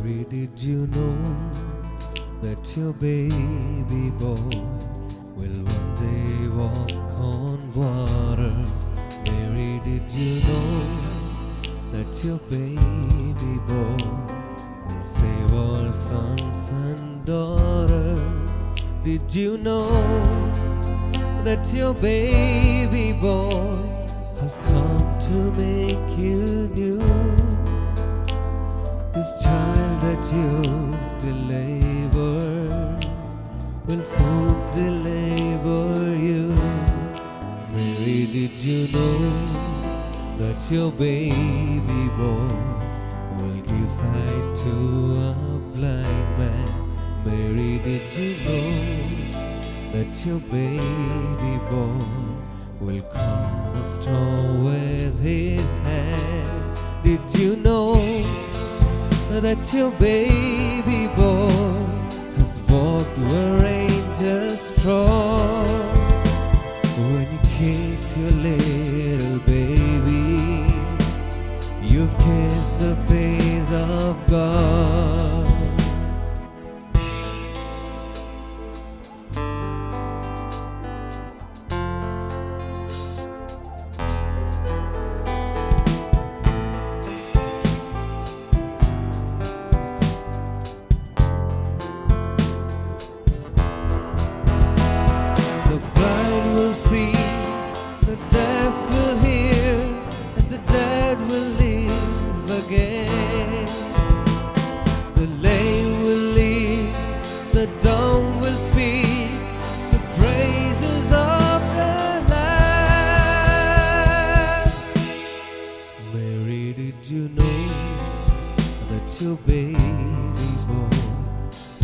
Mary, did you know that your baby boy will one day walk on water? Mary, did you know that your baby boy will save our sons and daughters? Did you know that your baby boy has come to make you new? This child that you've delivered will soon deliver you. Mary, did you know that your baby boy will give sight to a blind man? Mary, did you know that your baby boy will come strong with his hand? Did you know that your baby boy has walked where angels trod? When you kiss your little baby, you've kissed the face of God. The blind will see, the deaf will hear, and the dead will live again. The lame will lead, the dumb will speak, the praises of the Lamb. Mary, did you know that your baby boy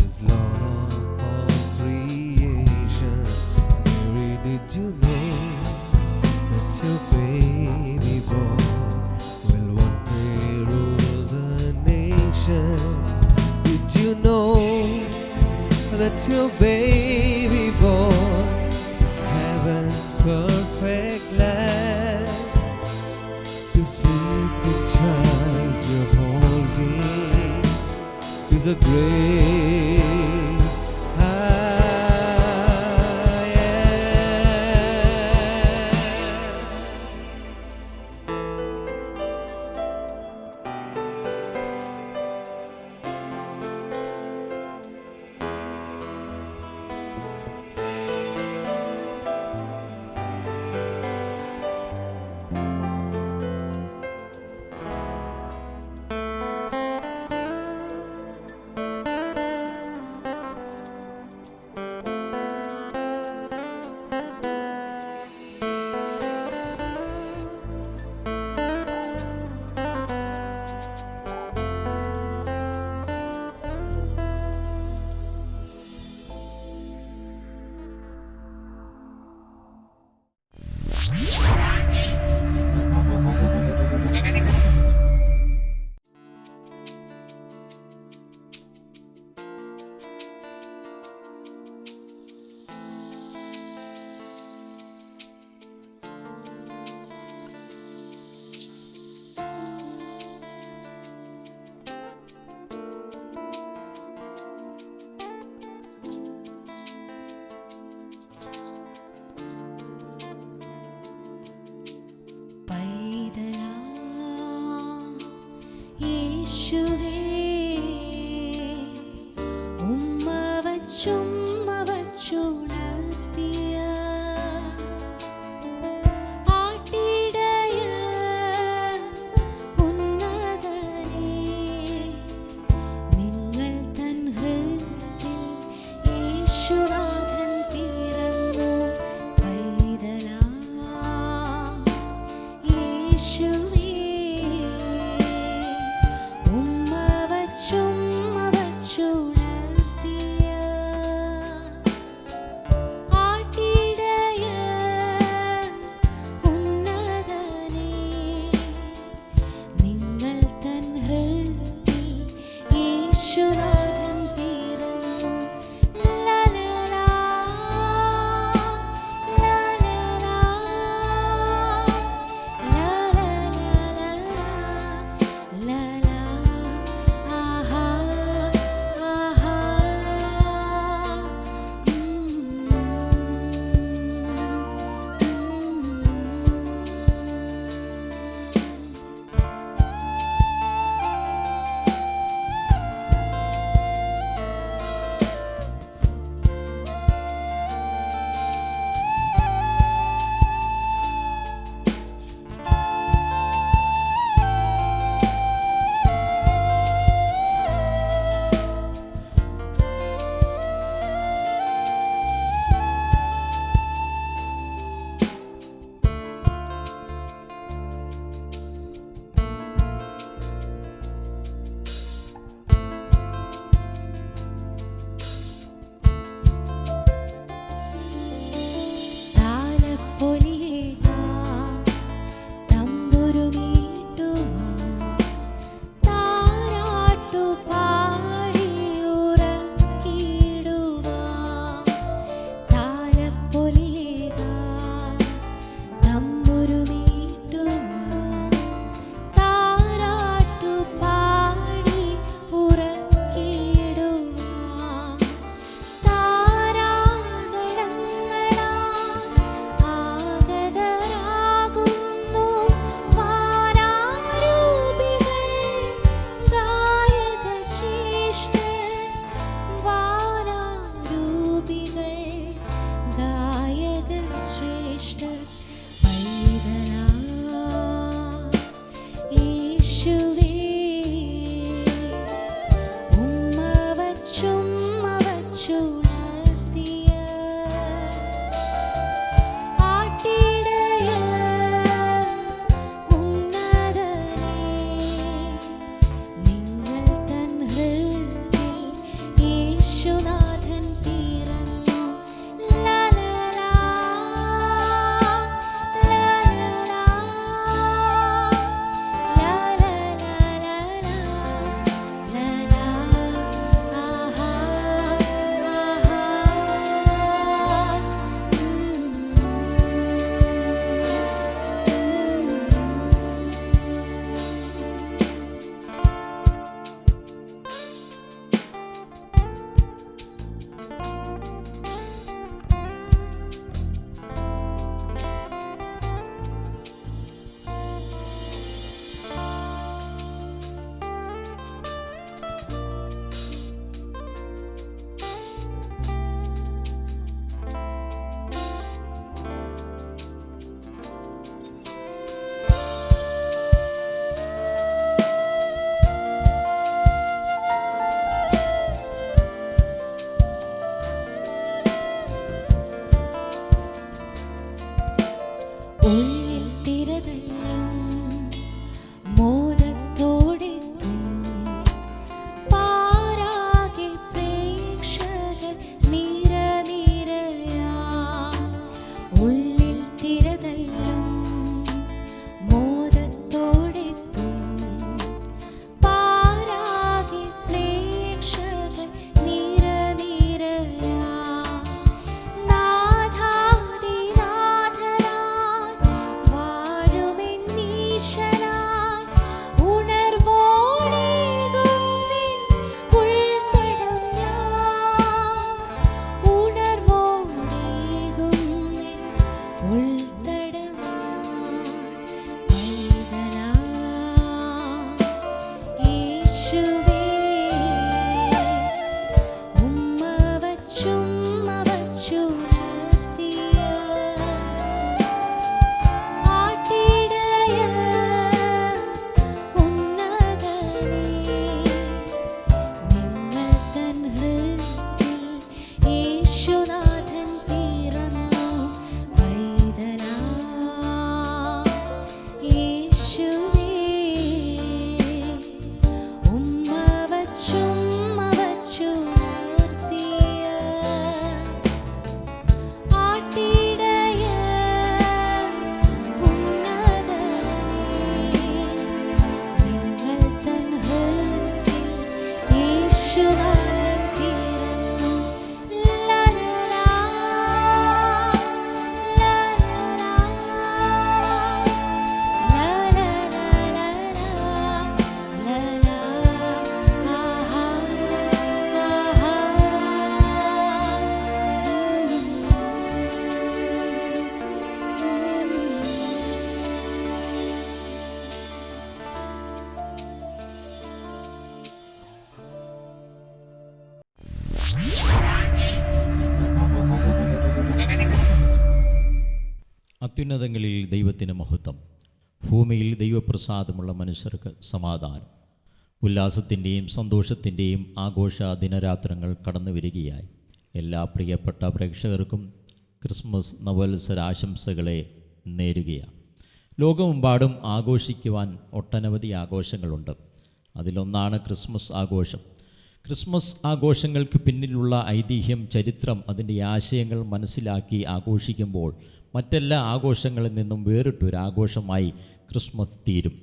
is Lord of all creation? Mary, did you know that your baby boy will one day rule the nations? Did you know that your baby boy is heaven's perfect land? The sleeping child you're holding is a great I am. അത്യുന്നതങ്ങളിൽ ദൈവത്തിന് മഹത്വം, ഭൂമിയിൽ ദൈവപ്രസാദമുള്ള മനുഷ്യർക്ക് സമാധാനം. ഉല്ലാസത്തിൻ്റെയും സന്തോഷത്തിൻ്റെയും ആഘോഷ ദിനരാത്രങ്ങൾ കടന്നു വരികയായി. എല്ലാ പ്രിയപ്പെട്ട പ്രേക്ഷകർക്കും ക്രിസ്മസ് നവവത്സരാശംസകളെ നേരുകയാണ്. ലോകമെമ്പാടും ആഘോഷിക്കുവാൻ ഒട്ടനവധി ആഘോഷങ്ങളുണ്ട്. അതിലൊന്നാണ് ക്രിസ്മസ് ആഘോഷം. ക്രിസ്മസ് ആഘോഷങ്ങൾക്ക് പിന്നിലുള്ള ഐതിഹ്യം, ചരിത്രം, അതിൻ്റെ ആശയങ്ങൾ മനസ്സിലാക്കി ആഘോഷിക്കുമ്പോൾ മറ്റെല്ലാ ആഘോഷങ്ങളിൽ നിന്നും വേറിട്ടൊരു ആഘോഷമായി ക്രിസ്മസ് തീരും.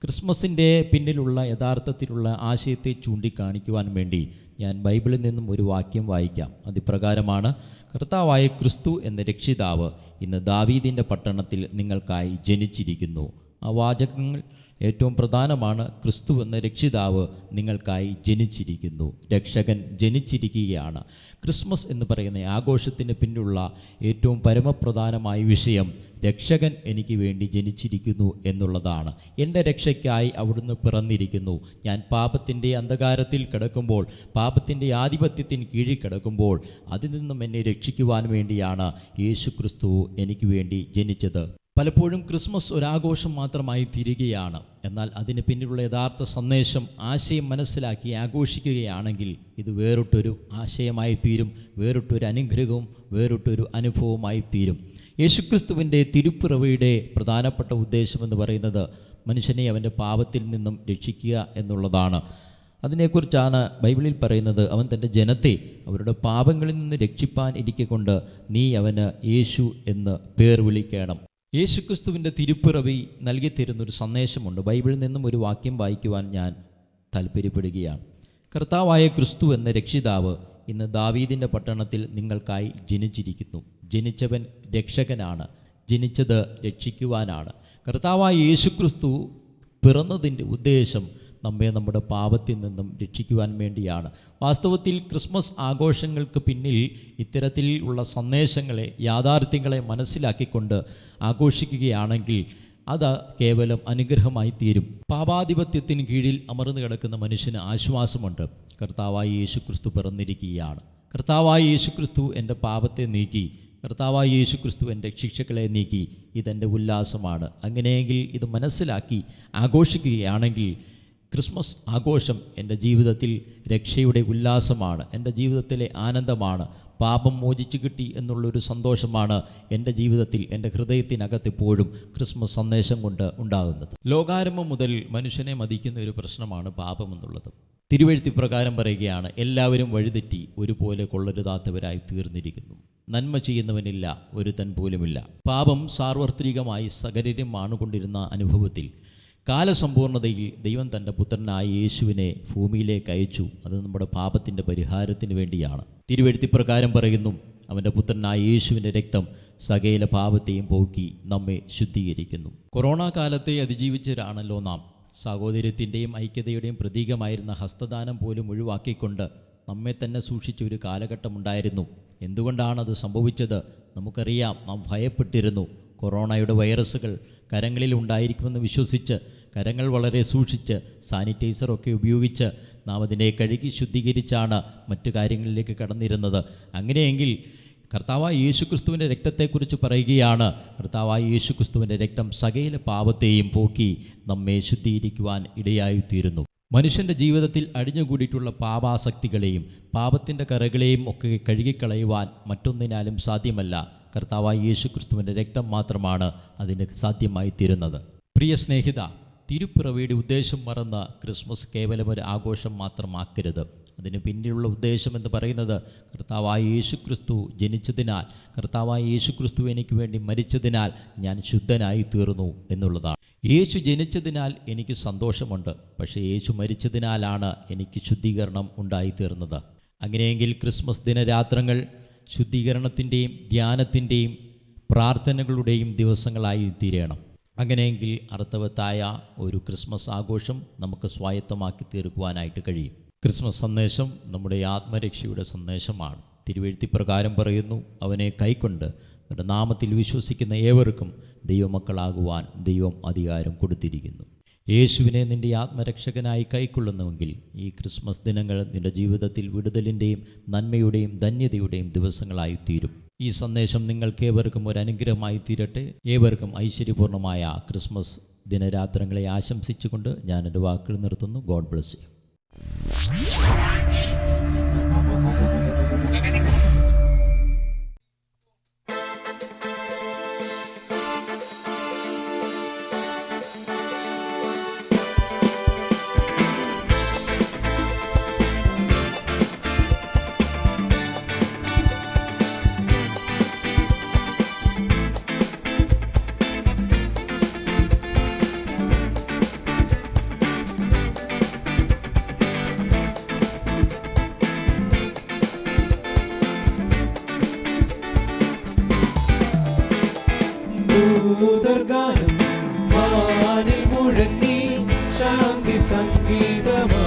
ക്രിസ്മസിൻ്റെ പിന്നിലുള്ള യഥാർത്ഥത്തിലുള്ള ആശയത്തെ ചൂണ്ടിക്കാണിക്കുവാൻ വേണ്ടി ഞാൻ ബൈബിളിൽ നിന്നും ഒരു വാക്യം വായിക്കാം. അതിപ്രകാരമാണ്: കർത്താവായ ക്രിസ്തു എന്ന രക്ഷിതാവ് ഇന്ന് ദാവീദിൻ്റെ പട്ടണത്തിൽ നിങ്ങൾക്കായി ജനിച്ചിരിക്കുന്നു. ആ വാചകങ്ങൾ ഏറ്റവും പ്രധാനമാണ്. ക്രിസ്തു എന്ന രക്ഷിതാവ് നിങ്ങൾക്കായി ജനിച്ചിരിക്കുന്നു. രക്ഷകൻ ജനിച്ചിരിക്കുകയാണ്. ക്രിസ്മസ് എന്ന് പറയുന്ന ആഘോഷത്തിന് പിന്നിലുള്ള ഏറ്റവും പരമപ്രധാനമായ വിഷയം രക്ഷകൻ എനിക്ക് വേണ്ടി ജനിച്ചിരിക്കുന്നു എന്നുള്ളതാണ്. എൻ്റെ രക്ഷയ്ക്കായി അവിടുന്ന് പിറന്നിരിക്കുന്നു. ഞാൻ പാപത്തിൻ്റെ അന്ധകാരത്തിൽ കിടക്കുമ്പോൾ, പാപത്തിൻ്റെ ആധിപത്യത്തിന് കീഴിൽ കിടക്കുമ്പോൾ, അതിൽ നിന്നും എന്നെ രക്ഷിക്കുവാൻ വേണ്ടിയാണ് യേശു ക്രിസ്തു എനിക്ക് വേണ്ടി ജനിച്ചത്. പലപ്പോഴും ക്രിസ്മസ് ഒരാഘോഷം മാത്രമായി തീരുകയാണ്. എന്നാൽ അതിന് പിന്നിലുള്ള യഥാർത്ഥ സന്ദേശം, ആശയം മനസ്സിലാക്കി ആഘോഷിക്കുകയാണെങ്കിൽ ഇത് വേറിട്ടൊരു ആശയമായി തീരും, വേറിട്ടൊരു അനുഗ്രഹവും വേറിട്ടൊരു അനുഭവമായി തീരും. യേശുക്രിസ്തുവിൻ്റെ തിരുപ്പിറവിയുടെ പ്രധാനപ്പെട്ട ഉദ്ദേശമെന്ന് പറയുന്നത് മനുഷ്യനെ അവൻ്റെ പാപത്തിൽ നിന്നും രക്ഷിക്കുക എന്നുള്ളതാണ്. അതിനെക്കുറിച്ചാണ് ബൈബിളിൽ പറയുന്നത്: അവൻ തൻ്റെ ജനത്തെ അവരുടെ പാപങ്ങളിൽ നിന്ന് രക്ഷിപ്പാൻ ഇരിക്കൊണ്ട് നീ അവന് യേശു എന്ന് പേർ വിളിക്കണം. യേശുക്രിസ്തുവിൻ്റെ തിരുപ്പിറവി നൽകിത്തരുന്നൊരു സന്ദേശമുണ്ട്. ബൈബിളിൽ നിന്നും ഒരു വാക്യം വായിക്കുവാൻ ഞാൻ താല്പര്യപ്പെടുകയാണ്. കർത്താവായ ക്രിസ്തു എന്ന രക്ഷിതാവ് ഇന്ന് ദാവീദിൻ്റെ പട്ടണത്തിൽ നിങ്ങൾക്കായി ജനിച്ചിരിക്കുന്നു. ജനിച്ചവൻ രക്ഷകനാണ്. ജനിച്ചത് രക്ഷിക്കുവാനാണ്. കർത്താവായ യേശുക്രിസ്തു പിറന്നതിൻ്റെ ഉദ്ദേശം നമ്മെ നമ്മുടെ പാപത്തിൽ നിന്നും രക്ഷിക്കുവാൻ വേണ്ടിയാണ്. വാസ്തവത്തിൽ ക്രിസ്മസ് ആഘോഷങ്ങൾക്ക് പിന്നിൽ ഇത്തരത്തിലുള്ള സന്ദേശങ്ങളെ, യാഥാർത്ഥ്യങ്ങളെ മനസ്സിലാക്കിക്കൊണ്ട് ആഘോഷിക്കുകയാണെങ്കിൽ അത് കേവലം അനുഗ്രഹമായി തീരും. പാപാധിപത്യത്തിന് കീഴിൽ അമർന്നു കിടക്കുന്ന മനുഷ്യന് ആശ്വാസമുണ്ട്. കർത്താവായ യേശുക്രിസ്തു പിറന്നിരിക്കുകയാണ്. കർത്താവായ യേശുക്രിസ്തു എൻ്റെ പാപത്തെ നീക്കി, കർത്താവായ യേശുക്രിസ്തു എൻ്റെ ശിക്ഷകളെ നീക്കി. ഇതെൻ്റെ ഉല്ലാസമാണ്. അങ്ങനെയെങ്കിൽ ഇത് മനസ്സിലാക്കി ആഘോഷിക്കുകയാണെങ്കിൽ ക്രിസ്മസ് ആഘോഷം എൻ്റെ ജീവിതത്തിൽ രക്ഷയുടെ ഉല്ലാസമാണ്, എൻ്റെ ജീവിതത്തിലെ ആനന്ദമാണ്. പാപം മോചിച്ചു കിട്ടി എന്നുള്ളൊരു സന്തോഷമാണ് എൻ്റെ ജീവിതത്തിൽ, എൻ്റെ ഹൃദയത്തിനകത്തെപ്പോഴും ക്രിസ്മസ് സന്ദേശം കൊണ്ട് ഉണ്ടാകുന്നത്. ലോകാരംഭം മുതൽ മനുഷ്യനെ മതിക്കുന്ന ഒരു പ്രശ്നമാണ് പാപം എന്നുള്ളത്. തിരുവെഴുത്തി പ്രകാരം പറയുകയാണ്: എല്ലാവരും വഴിതെറ്റി ഒരുപോലെ കൊള്ളരുതാത്തവരായി തീർന്നിരിക്കുന്നു. നന്മ ചെയ്യുന്നവനില്ല, ഒരുത്തൻ പോലുമില്ല. പാപം സാർവത്രികമായി സകലരും ആണുകൊണ്ടിരുന്ന അനുഭവത്തിൽ കാലസമ്പൂർണതയിൽ ദൈവം തൻ്റെ പുത്രനായ യേശുവിനെ ഭൂമിയിലേക്ക് അയച്ചു. അത് നമ്മുടെ പാപത്തിൻ്റെ പരിഹാരത്തിന് വേണ്ടിയാണ്. തിരുവെഴുത്തി പ്രകാരം പറയുന്നു: അവൻ്റെ പുത്രനായ യേശുവിൻ്റെ രക്തം സകല പാപത്തെയും പോക്കി നമ്മെ ശുദ്ധീകരിക്കുന്നു. കൊറോണ കാലത്തെ അതിജീവിച്ചവരാണല്ലോ നാം. സാഹോദര്യത്തിൻ്റെയും ഐക്യതയുടെയും പ്രതീകമായിരുന്ന ഹസ്തദാനം പോലും ഒഴിവാക്കിക്കൊണ്ട് നമ്മെ തന്നെ സൂക്ഷിച്ച ഒരു കാലഘട്ടമുണ്ടായിരുന്നു. എന്തുകൊണ്ടാണത് സംഭവിച്ചത്? നമുക്കറിയാം. നാം ഭയപ്പെട്ടിരുന്നു. കൊറോണയുടെ വൈറസുകൾ കരങ്ങളിൽ ഉണ്ടായിരിക്കുമെന്ന് വിശ്വസിച്ച് കരങ്ങൾ വളരെ സൂക്ഷിച്ച് സാനിറ്റൈസറൊക്കെ ഉപയോഗിച്ച് നാം അതിനെ കഴുകി ശുദ്ധീകരിച്ചാണ് മറ്റു കാര്യങ്ങളിലേക്ക് കടന്നിരുന്നത്. അങ്ങനെയെങ്കിൽ കർത്താവായ യേശുക്രിസ്തുവിൻ്റെ രക്തത്തെക്കുറിച്ച് പറയുകയാണ്: കർത്താവായ യേശുക്രിസ്തുവിൻ്റെ രക്തം സകല പാപത്തെയും പോക്കി നമ്മെ ശുദ്ധീകരിക്കുവാൻ ഇടയായിത്തീരുന്നു. മനുഷ്യൻ്റെ ജീവിതത്തിൽ അടിഞ്ഞുകൂടിയിട്ടുള്ള പാപാസക്തികളെയും പാപത്തിൻ്റെ കറകളെയും ഒക്കെ കഴുകിക്കളയുവാൻ മറ്റൊന്നിനാലും സാധ്യമല്ല. കർത്താവായ യേശുക്രിസ്തുവിൻ്റെ രക്തം മാത്രമാണ് അതിന് സാധ്യമായി തീരുന്നത്. പ്രിയ സ്നേഹിത, തിരുപ്പിറവിയുടെ ഉദ്ദേശം മറന്ന് ക്രിസ്മസ് കേവലം ഒരു ആഘോഷം മാത്രമാക്കരുത്. അതിന് പിന്നിലുള്ള ഉദ്ദേശം എന്ന് പറയുന്നത് കർത്താവായ യേശുക്രിസ്തു ജനിച്ചതിനാൽ, കർത്താവായ യേശുക്രിസ്തു എനിക്ക് വേണ്ടി മരിച്ചതിനാൽ ഞാൻ ശുദ്ധനായി തീർന്നു എന്നുള്ളതാണ്. യേശു ജനിച്ചതിനാൽ എനിക്ക് സന്തോഷമുണ്ട്. പക്ഷേ യേശു മരിച്ചതിനാലാണ് എനിക്ക് ശുദ്ധീകരണം ഉണ്ടായിത്തീർന്നത്. അങ്ങനെയെങ്കിൽ ക്രിസ്മസ് ദിനരാത്രങ്ങൾ ശുദ്ധീകരണത്തിൻ്റെയും ധ്യാനത്തിൻ്റെയും പ്രാർത്ഥനകളുടെയും ദിവസങ്ങളായി തീരണം. അങ്ങനെയെങ്കിൽ അർത്ഥവത്തായ ഒരു ക്രിസ്മസ് ആഘോഷം നമുക്ക് സ്വായത്തമാക്കി തീർക്കുവാനായിട്ട് കഴിയും. ക്രിസ്മസ് സന്ദേശം നമ്മുടെ ആത്മരക്ഷയുടെ സന്ദേശമാണ്. തിരുവെഴുത്തി പ്രകാരം പറയുന്നു: അവനെ കൈക്കൊണ്ട് അവൻ്റെ നാമത്തിൽ വിശ്വസിക്കുന്ന ഏവർക്കും ദൈവമക്കളാകുവാൻ ദൈവം അധികാരം കൊടുത്തിരിക്കുന്നു. യേശുവിനെ നിൻ്റെ ആത്മരക്ഷകനായി കൈക്കൊള്ളുന്നുവെങ്കിൽ ഈ ക്രിസ്മസ് ദിനങ്ങൾ നിൻ്റെ ജീവിതത്തിൽ വിടുതലിൻ്റെയും നന്മയുടെയും ധന്യതയുടെയും ദിവസങ്ങളായി തീരും. ഈ സന്ദേശം നിങ്ങൾക്ക് ഏവർക്കും ഒരു അനുഗ്രഹമായി തീരട്ടെ. ഏവർക്കും ഐശ്വര്യപൂർണ്ണമായ ക്രിസ്മസ് ദിനരാത്രങ്ങളെ ആശംസിച്ചുകൊണ്ട് ഞാൻ എൻ്റെ വാക്കുകൾ നിർത്തുന്നു. God bless you. ദൂതർഗാനം വാനിൽ മുഴങ്ങി ശാന്തി സംഗീതമാ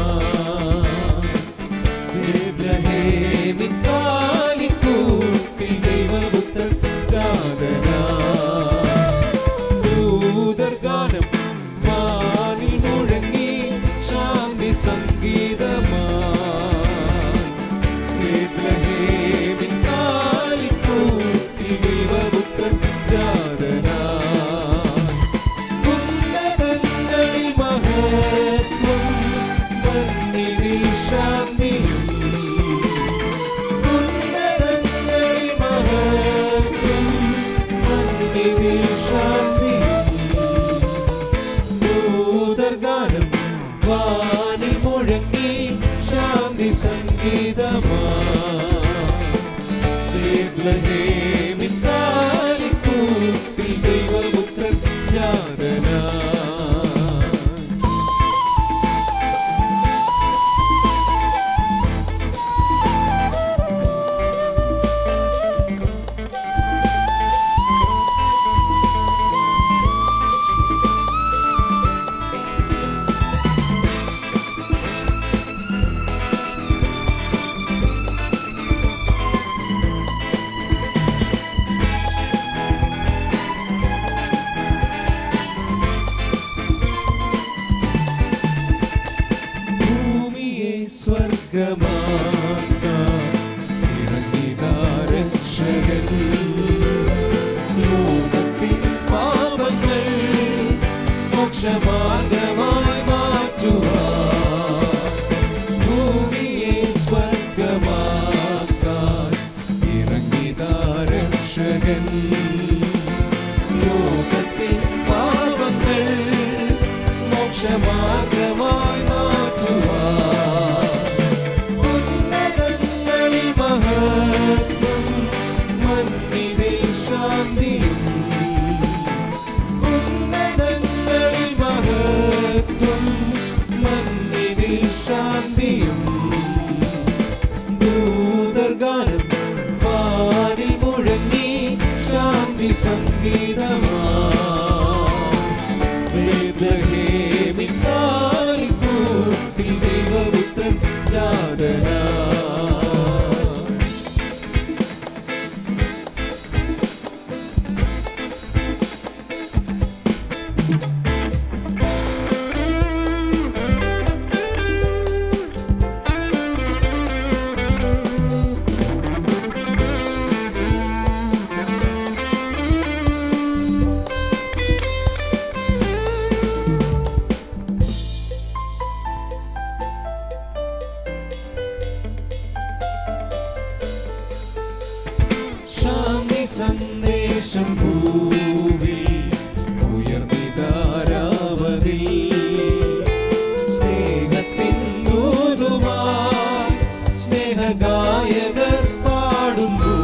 കാലിക്കൂട്ടിൽ ദൈവപുത്രൻ ജാതനാ. ദൂതർഗാനം വാനിൽ മുഴങ്ങി ശാന്തി സംഗീതമാ കാലിക്കൂട്ടിൽ ദൈവപുത്രൻ ജാതനാ. ഉന്നതങ്ങളിൽ മഹത്വം മണ്ണിതിൽ ശാന്തിയും. ഉന്നതങ്ങളിൽ മഹത്വം മണ്ണിതിൽ ശാന്തിയും. ദൂതർഗാനം വാനിൽ മുഴങ്ങി ശാന്തി സംഗീതമാ ബേത്ലഹേമിൻ കാലിക്കൂട്ടിൽ ദൈവപുത്രൻ ജാതനാ. ഭൂമിയെ സ്വർഗമാക്കാൻ ഇറങ്ങിതാ രക്ഷകൻ. ലോകത്തിൻ പാപങ്ങൾ മോക്ഷമാർഗമായി മാറ്റുവാൻ. ഭൂമിയെ സ്വർഗമാക്കാൻ ഇറങ്ങിതാ രക്ഷകൻ. ലോകത്തിൻ പാപങ്ങൾ മോക്ഷമാർഗമായി മാറ്റുവാൻ. ഉന്നതങ്ങളിൽ മഹത്വം മണ്ണിതിൽ ശാന്തിയും. ഉന്നതങ്ങളിൽ മഹത്വം മണ്ണിതിൽ ശാന്തിയും. ദൂതർഗാനം വാനിൽ മുഴങ്ങി ശാന്തി സംഗീതമാ ബേത്ലഹേമിൻ കാലിക്കൂട്ടിൽ ദൈവപുത്രൻ ജാതനാ. ശാന്തി സന്ദേശം ഭൂവിൽ ഉയർന്നിതാരാവതിൽ. സ്നേഹത്തിൻ ദൂതുമായി സ്നേഹഗായകർ പാടുന്നു.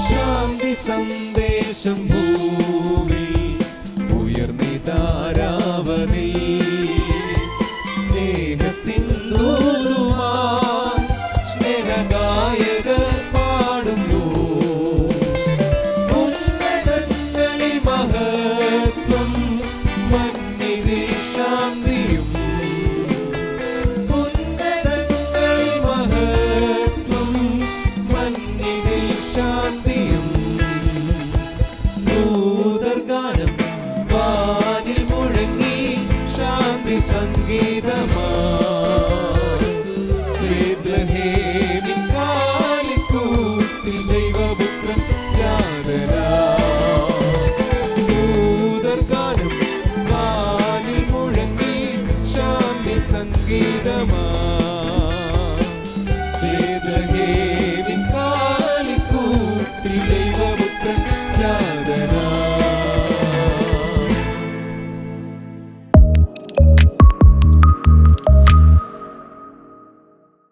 ശാന്തി സന്ദേശം ഭൂവിൽ ഉയർന്നിതാരാവതിൽ. സ്നേഹത്തിൻ ദൂതുമായി സ്നേഹഗായകർ പാടുന്നു. ഉന്നതങ്ങളിൽ മഹത്വം മണ്ണിതിൽ ശാന്തിയും. ഉന്നതങ്ങളിൽ മഹത്വം മണ്ണിതിൽ ശാന്തിയും. ദൂതർഗാനം വാനിൽ മുഴങ്ങി ശാന്തി സംഗീതം.